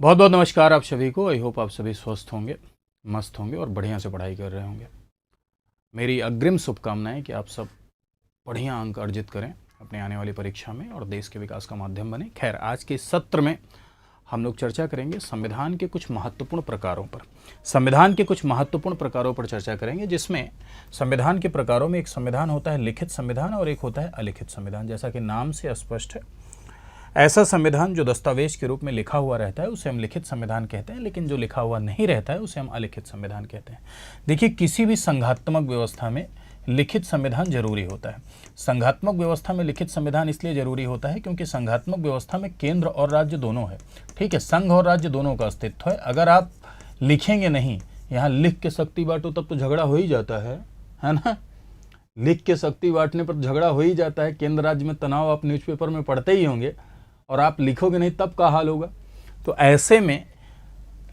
बहुत बहुत नमस्कार आप सभी को। आई होप आप सभी स्वस्थ होंगे, मस्त होंगे और बढ़िया से पढ़ाई कर रहे होंगे। मेरी अग्रिम शुभकामनाएं कि आप सब बढ़िया अंक अर्जित करें अपने आने वाली परीक्षा में और देश के विकास का माध्यम बने। खैर, आज के इस सत्र में हम लोग चर्चा करेंगे संविधान के कुछ महत्वपूर्ण प्रकारों पर। संविधान के कुछ महत्वपूर्ण प्रकारों पर चर्चा करेंगे, जिसमें संविधान के प्रकारों में एक संविधान होता है लिखित संविधान और एक होता है अलिखित संविधान। जैसा कि नाम से स्पष्ट है, ऐसा संविधान जो दस्तावेज के रूप में लिखा हुआ रहता है उसे हम लिखित संविधान कहते हैं, लेकिन जो लिखा हुआ नहीं रहता है उसे हम अलिखित संविधान कहते हैं। देखिए, किसी भी संघात्मक व्यवस्था में लिखित संविधान जरूरी होता है। संघात्मक व्यवस्था में लिखित संविधान इसलिए जरूरी होता है क्योंकि संघात्मक व्यवस्था में केंद्र और राज्य दोनों है। ठीक है, संघ और राज्य दोनों का अस्तित्व है। अगर आप लिखेंगे नहीं, यहाँ लिख के शक्ति बांटो, तब तो झगड़ा हो ही जाता है ना। लिख के शक्ति बांटने पर झगड़ा हो ही जाता है। केंद्र राज्य में तनाव आप न्यूज़पेपर में पढ़ते ही होंगे, और आप लिखोगे नहीं तब का हाल होगा। तो ऐसे में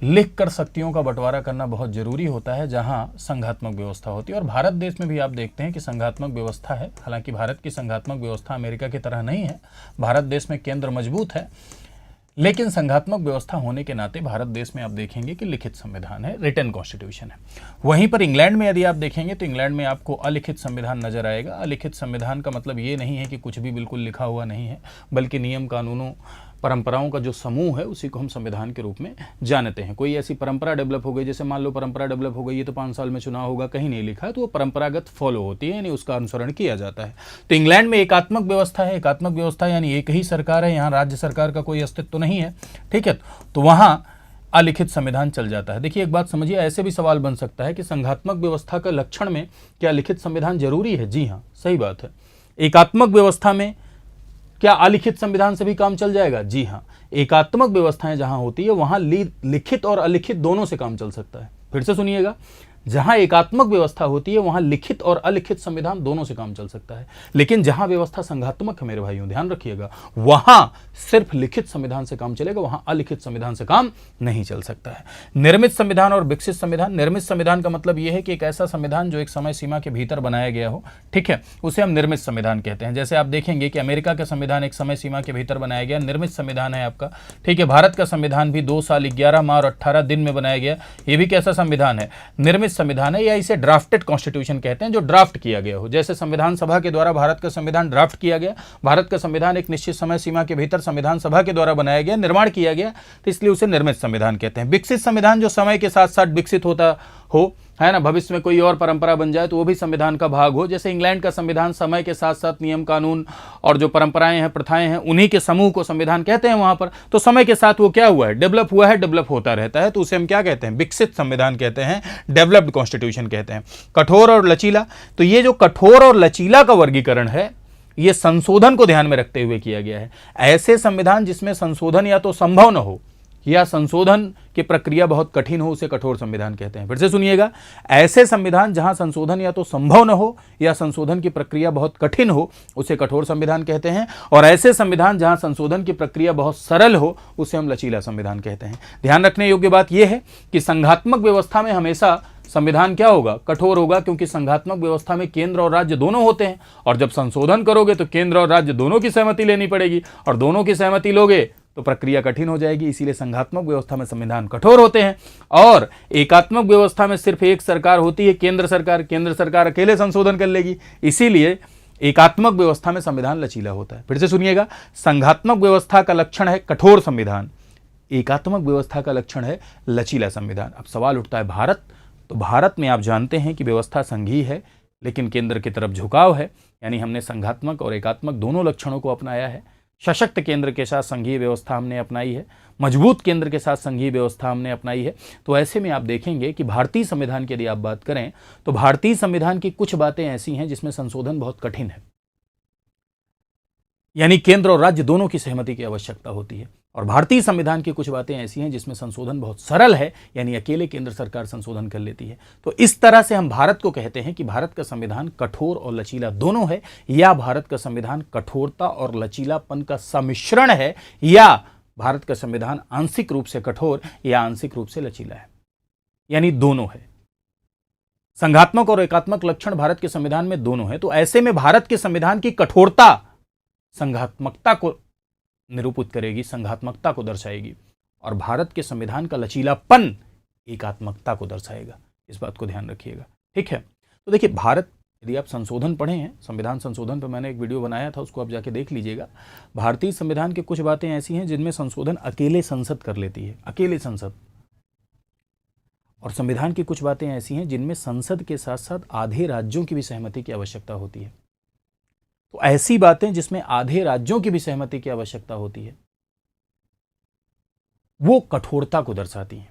लिख कर शक्तियों का बंटवारा करना बहुत जरूरी होता है जहां संघात्मक व्यवस्था होती है। और भारत देश में भी आप देखते हैं कि संघात्मक व्यवस्था है। हालांकि भारत की संघात्मक व्यवस्था अमेरिका की तरह नहीं है। भारत देश में केंद्र मजबूत है, लेकिन संघात्मक व्यवस्था होने के नाते भारत देश में आप देखेंगे कि लिखित संविधान है, रिटन कॉन्स्टिट्यूशन है। वहीं पर इंग्लैंड में यदि आप देखेंगे तो इंग्लैंड में आपको अलिखित संविधान नजर आएगा। अलिखित संविधान का मतलब ये नहीं है कि कुछ भी बिल्कुल लिखा हुआ नहीं है, बल्कि नियम कानूनों परंपराओं का जो समूह है उसी को हम संविधान के रूप में जानते हैं। कोई ऐसी परंपरा डेवलप हो गई, जैसे मान लो परंपरा डेवलप हो गई, ये तो 5 साल में चुनाव होगा, कहीं नहीं लिखा है, तो वो परंपरागत फॉलो होती है, यानी उसका अनुसरण किया जाता है। तो इंग्लैंड में एकात्मक व्यवस्था है। एकात्मक व्यवस्था यानी एक ही सरकार है, यहाँ राज्य सरकार का कोई अस्तित्व नहीं है। ठीक है, तो वहाँ अलिखित संविधान चल जाता है। देखिए, एक बात समझिए, ऐसे भी सवाल बन सकता है कि संघात्मक व्यवस्था का लक्षण में क्या लिखित संविधान जरूरी है? जी हाँ, सही बात है। एकात्मक व्यवस्था में क्या अलिखित संविधान से भी काम चल जाएगा? जी हाँ। एकात्मक व्यवस्थाएं जहां होती है वहां लिखित और अलिखित दोनों से काम चल सकता है। फिर से सुनिएगा, जहां एकात्मक व्यवस्था होती है वहां लिखित और अलिखित संविधान दोनों से काम चल सकता है। लेकिन जहां व्यवस्था संघात्मक है मेरे भाइयों, ध्यान रखिएगा, वहां सिर्फ लिखित संविधान से काम चलेगा, वहां अलिखित संविधान से काम नहीं चल सकता है। निर्मित संविधान और विकसित संविधान। निर्मित संविधान का मतलब यह है कि एक ऐसा संविधान जो एक समय सीमा के भीतर बनाया गया हो, ठीक है, उसे हम निर्मित संविधान कहते हैं। जैसे आप देखेंगे कि अमेरिका का संविधान एक समय सीमा के भीतर बनाया गया, निर्मित संविधान है आपका। ठीक है, भारत का संविधान भी 2 साल 11 माह और 18 दिन में बनाया गया, ये भी कैसा संविधान है? निर्मित संविधान है, या इसे ड्राफ्टेड कॉन्स्टिट्यूशन कहते हैं, जो ड्राफ्ट किया गया हो। जैसे संविधान सभा के द्वारा भारत का संविधान ड्राफ्ट किया गया, भारत का संविधान एक निश्चित समय सीमा के भीतर संविधान सभा के द्वारा बनाया गया, निर्माण किया गया, तो इसलिए उसे निर्मित संविधान कहते हैं। विकसित संविधान जो समय के साथ साथ विकसित होता हो, है ना, भविष्य में कोई और परंपरा बन जाए तो वो भी संविधान का भाग हो। जैसे इंग्लैंड का संविधान समय के साथ साथ नियम कानून और जो परंपराएं हैं, प्रथाएं हैं, उन्हीं के समूह को संविधान कहते हैं वहां पर। तो समय के साथ वो क्या हुआ है? डेवलप हुआ है, डेवलप होता रहता है, तो उसे हम क्या कहते हैं? विकसित संविधान कहते हैं, डेवलप्ड कॉन्स्टिट्यूशन कहते हैं। कठोर और लचीला, तो ये जो कठोर और लचीला का वर्गीकरण है, ये संशोधन को ध्यान में रखते हुए किया गया है। ऐसे संविधान जिसमें संशोधन या तो संभव न हो या संशोधन की प्रक्रिया बहुत कठिन हो, उसे कठोर संविधान कहते हैं। फिर से सुनिएगा, ऐसे संविधान जहां संशोधन या तो संभव न हो या संशोधन की प्रक्रिया बहुत कठिन हो, उसे कठोर संविधान कहते हैं। और ऐसे संविधान जहां संशोधन की प्रक्रिया बहुत सरल हो, उसे हम लचीला संविधान कहते हैं। ध्यान रखने योग्य बात यह है कि संघात्मक व्यवस्था में हमेशा संविधान क्या होगा? कठोर होगा, क्योंकि संघात्मक व्यवस्था में केंद्र और राज्य दोनों होते हैं, और जब संशोधन करोगे तो केंद्र और राज्य दोनों की सहमति लेनी पड़ेगी, और दोनों की सहमति लोगे तो प्रक्रिया कठिन हो जाएगी। इसीलिए संघात्मक व्यवस्था में संविधान कठोर होते हैं। और एकात्मक व्यवस्था में सिर्फ एक सरकार होती है, केंद्र सरकार। केंद्र सरकार अकेले संशोधन कर लेगी, इसीलिए एकात्मक व्यवस्था में संविधान लचीला होता है। फिर से सुनिएगा, संघात्मक व्यवस्था का लक्षण है कठोर संविधान, एकात्मक व्यवस्था का लक्षण है लचीला संविधान। अब सवाल उठता है, भारत, तो भारत में आप जानते हैं कि व्यवस्था संघीय है, लेकिन केंद्र की तरफ झुकाव है, यानी हमने संघात्मक और एकात्मक दोनों लक्षणों को अपनाया है। सशक्त केंद्र के साथ संघीय व्यवस्था हमने अपनाई है, मजबूत केंद्र के साथ संघीय व्यवस्था हमने अपनाई है। तो ऐसे में आप देखेंगे कि भारतीय संविधान की यदि आप बात करें तो भारतीय संविधान की कुछ बातें ऐसी हैं जिसमें संशोधन बहुत कठिन है, यानी केंद्र और राज्य दोनों की सहमति की आवश्यकता होती है। और भारतीय संविधान की कुछ बातें ऐसी हैं जिसमें संशोधन बहुत सरल है, यानी अकेले केंद्र सरकार संशोधन कर लेती है। तो इस तरह से हम भारत को कहते हैं कि भारत का संविधान कठोर और लचीला दोनों है, या भारत का संविधान कठोरता और लचीलापन का सम्मिश्रण है, या भारत का संविधान आंशिक रूप से कठोर या आंशिक रूप से लचीला है, यानी दोनों है। संघात्मक और एकात्मक लक्षण भारत के संविधान में दोनों है। तो ऐसे में भारत के संविधान की कठोरता संघात्मकता को निरूपित करेगी, संघात्मकता को दर्शाएगी, और भारत के संविधान का लचीलापन एकात्मकता को दर्शाएगा। इस बात को ध्यान रखिएगा, ठीक है। तो देखिए, भारत, यदि आप संशोधन पढ़े हैं, संविधान संशोधन पर मैंने एक वीडियो बनाया था, उसको आप जाके देख लीजिएगा। भारतीय संविधान की कुछ बातें ऐसी हैं जिनमें संशोधन अकेले संसद कर लेती है, अकेले संसद। और संविधान की कुछ बातें ऐसी हैं जिनमें संसद के साथ साथ आधे राज्यों की भी सहमति की आवश्यकता होती है। तो ऐसी बातें जिसमें आधे राज्यों की भी सहमति की आवश्यकता होती है, वो कठोरता को दर्शाती हैं,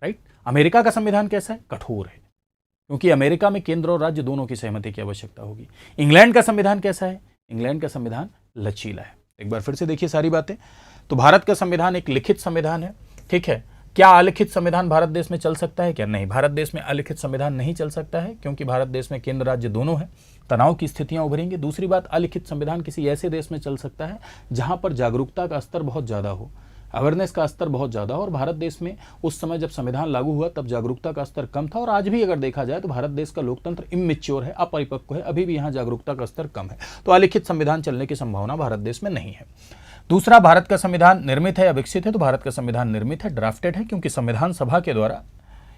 राइट। अमेरिका का संविधान कैसा है? कठोर है, क्योंकि अमेरिका में केंद्र और राज्य दोनों की सहमति की आवश्यकता होगी। इंग्लैंड का संविधान कैसा है? इंग्लैंड का संविधान लचीला है। एक बार फिर से देखिए सारी बातें। तो भारत का संविधान एक लिखित संविधान है, ठीक है। क्या अलिखित संविधान भारत देश में चल सकता है? क्या नहीं, भारत देश में अलिखित संविधान नहीं चल सकता है, क्योंकि भारत देश में केंद्र राज्य दोनों है, तनाव की स्थितियां उभरेंगी। दूसरी बात, अलिखित संविधान किसी ऐसे देश में चल सकता है जहां पर जागरूकता का स्तर बहुत ज़्यादा हो, अवेयरनेस का स्तर बहुत ज़्यादा हो। और भारत देश में उस समय जब संविधान लागू हुआ तब जागरूकता का स्तर कम था, और आज भी अगर देखा जाए तो भारत देश का लोकतंत्र इमेच्योर है, अपरिपक्व है, अभी भी यहाँ जागरूकता का स्तर कम है। तो अलिखित संविधान चलने की संभावना भारत देश में नहीं है। दूसरा, भारत का संविधान निर्मित है या विकसित है? तो भारत का संविधान निर्मित है, ड्राफ्टेड है, क्योंकि संविधान सभा के द्वारा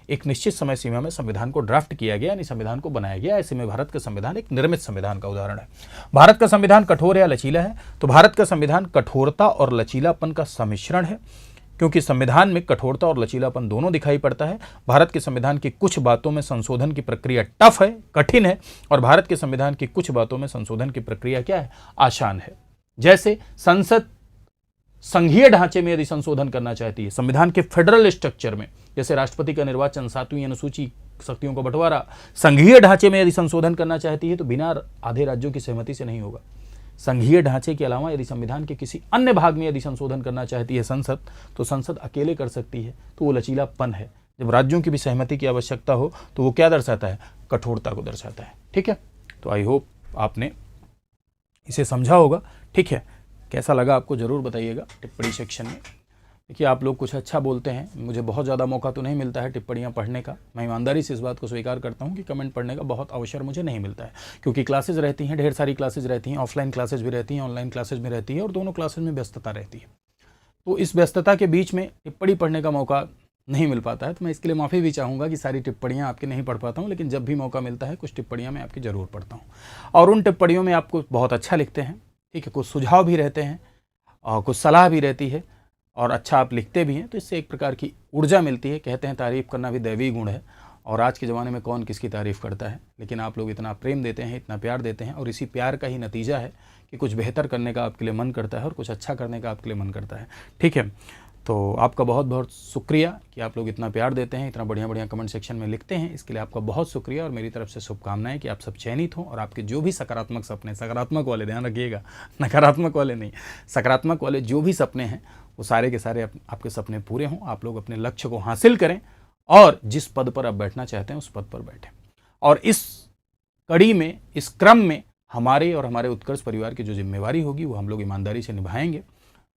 एक निश्चित समय सीमा में संविधान को ड्राफ्ट किया गया, यानी संविधान को बनाया गया। ऐसे में भारत का संविधान एक निर्मित संविधान का उदाहरण है। भारत का संविधान कठोर या लचीला है? तो भारत का संविधान कठोरता और लचीलापन का सम्मिश्रण है, क्योंकि संविधान में कठोरता और लचीलापन दोनों दिखाई पड़ता है। भारत के संविधान की कुछ बातों में संशोधन की प्रक्रिया टफ है, कठिन है, और भारत के संविधान की कुछ बातों में संशोधन की प्रक्रिया क्या है? आसान है। जैसे संसद संघीय ढांचे में यदि संशोधन करना चाहती है, संविधान के फेडरल स्ट्रक्चर में, जैसे राष्ट्रपति का निर्वाचन, 7वीं अनुसूची, शक्तियों का बंटवारा, संघीय ढांचे में यदि संशोधन करना चाहती है तो बिना आधे राज्यों की सहमति से नहीं होगा। संघीय ढांचे के अलावा यदि संविधान के किसी अन्य भाग में यदि संशोधन करना चाहती है संसद, तो संसद अकेले कर सकती है। तो वो लचीलापन है। जब राज्यों की भी सहमति की आवश्यकता हो तो वो क्या दर्शाता है? कठोरता को दर्शाता है, ठीक है। तो आई होप आपने इसे समझा होगा, ठीक है। कैसा लगा आपको ज़रूर बताइएगा टिप्पणी सेक्शन में। देखिए, आप लोग कुछ अच्छा बोलते हैं, मुझे बहुत ज़्यादा मौका तो नहीं मिलता है टिप्पणियाँ पढ़ने का। मैं ईमानदारी से इस बात को स्वीकार करता हूँ कि कमेंट पढ़ने का बहुत अवसर मुझे नहीं मिलता है, क्योंकि क्लासेज रहती हैं, ढेर सारी क्लासेज रहती हैं, ऑफलाइन क्लासेज भी रहती हैं, ऑनलाइन क्लासेज भी रहती है, और दोनों क्लासेज में व्यस्तता रहती है। तो इस व्यस्तता के बीच में टिप्पणी पढ़ने का मौका नहीं मिल पाता है। तो मैं इसके लिए माफ़ी भी चाहूँगा कि सारी टिप्पणियाँ आपकी नहीं पढ़ पाता हूँ, लेकिन जब भी मौका मिलता है कुछ टिप्पणियाँ मैं आपकी ज़रूर पढ़ता हूँ। और उन टिप्पणियों में आपको बहुत अच्छा लिखते हैं, ठीक है, कुछ सुझाव भी रहते हैं और कुछ सलाह भी रहती है, और अच्छा आप लिखते भी हैं, तो इससे एक प्रकार की ऊर्जा मिलती है। कहते हैं तारीफ़ करना भी दैवी गुण है, और आज के ज़माने में कौन किसकी तारीफ़ करता है, लेकिन आप लोग इतना प्रेम देते हैं, इतना प्यार देते हैं, और इसी प्यार का ही नतीजा है कि कुछ बेहतर करने का आपके लिए मन करता है और कुछ अच्छा करने का आपके लिए मन करता है, ठीक है। तो आपका बहुत बहुत शुक्रिया कि आप लोग इतना प्यार देते हैं, इतना बढ़िया बढ़िया कमेंट सेक्शन में लिखते हैं। इसके लिए आपका बहुत शुक्रिया, और मेरी तरफ से शुभकामनाएं कि आप सब चयनित हों, और आपके जो भी सकारात्मक सपने, सकारात्मक वाले ध्यान रखिएगा, नकारात्मक वाले नहीं, सकारात्मक वाले जो भी सपने हैं वो सारे के सारे आपके सपने पूरे हों, आप लोग अपने लक्ष्य को हासिल करें, और जिस पद पर आप बैठना चाहते हैं उस पद पर बैठें। और इस कड़ी में, इस क्रम में हमारे और हमारे उत्कर्ष परिवार की जो जिम्मेवारी होगी वो हम लोग ईमानदारी से निभाएंगे।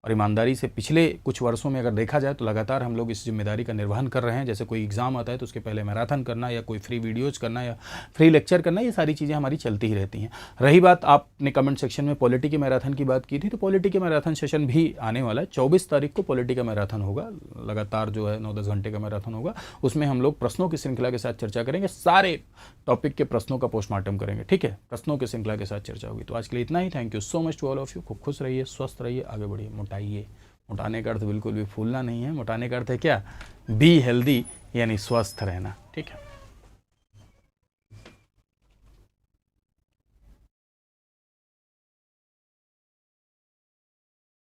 और ईमानदारी से पिछले कुछ वर्षों में अगर देखा जाए तो लगातार हम लोग इस जिम्मेदारी का निर्वहन कर रहे हैं। जैसे कोई एग्ज़ाम आता है तो उसके पहले मैराथन करना, या कोई फ्री वीडियोज़ करना, या फ्री लेक्चर करना, ये सारी चीज़ें हमारी चलती ही रहती हैं। रही बात, आपने कमेंट सेक्शन में पॉलिटी के मैराथन की बात की थी, तो पॉलिटी के मैराथन सेशन भी आने वाला है। 24 तारीख को पॉलिटी का मैराथन होगा, लगातार जो है 9-10 घंटे का मैराथन होगा। उसमें हम लोग प्रश्नों की श्रृंखला के साथ चर्चा करेंगे, सारे टॉपिक के प्रश्नों का पोस्टमार्टम करेंगे, ठीक है। प्रश्नों की श्रृंखला के साथ चर्चा होगी। तो आज के लिए इतना ही। Thank you so much to all of you. खूब खुश रहिए, स्वस्थ रहिए, आगे बढ़िए, मोटाइए। मोटाने का अर्थ बिल्कुल भी फूलना नहीं है, मोटाने का अर्थ है क्या? बी हेल्दी, यानी स्वस्थ रहना, ठीक है।